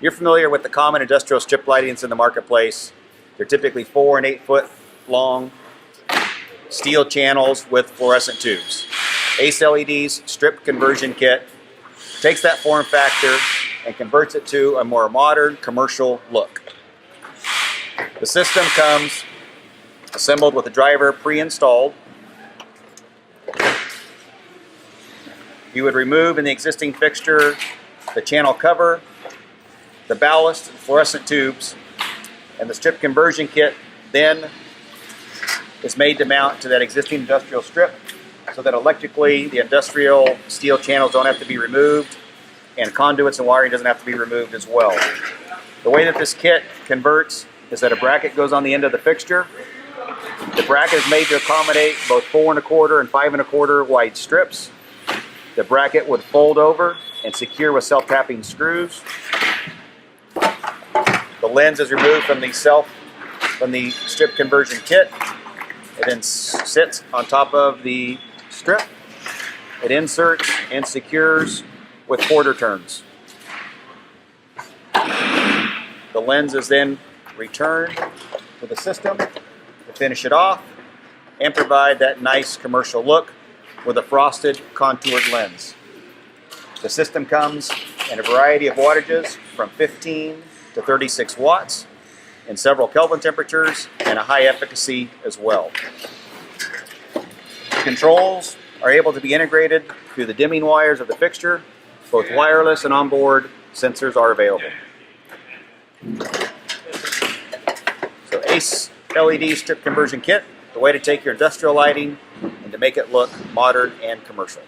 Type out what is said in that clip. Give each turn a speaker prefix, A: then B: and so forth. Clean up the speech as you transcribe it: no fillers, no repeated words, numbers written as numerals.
A: You're familiar with the common industrial strip lightings in the marketplace. They're typically 4 and 8 foot long steel channels with fluorescent tubes. Ace LED's strip conversion kit takes that form factor and converts it to a more modern commercial look. The system comes assembled with a driver pre-installed. You would remove in the existing fixture the channel cover, the ballast, and fluorescent tubes, and the strip conversion kit then is made to mount to that existing industrial strip so that electrically the industrial steel channels don't have to be removed and conduits and wiring doesn't have to be removed as well. The way that this kit converts is that a bracket goes on the end of the fixture. The bracket is made to accommodate both 4 1/4 and 5 1/4 wide strips. The bracket would fold over and secure with self-tapping screws. The lens is removed from the strip conversion kit. It then sits on top of the strip. It inserts and secures with quarter turns. The lens is then returned to the system to finish it off and provide that nice commercial look with a frosted contoured lens. The system comes in a variety of wattages from 15 to 36 watts in several Kelvin temperatures and a high efficacy as well. The controls are able to be integrated through the dimming wires of the fixture. Both wireless and onboard sensors are available. So Ace LED strip conversion kit, the way to take your industrial lighting and to make it look modern and commercial.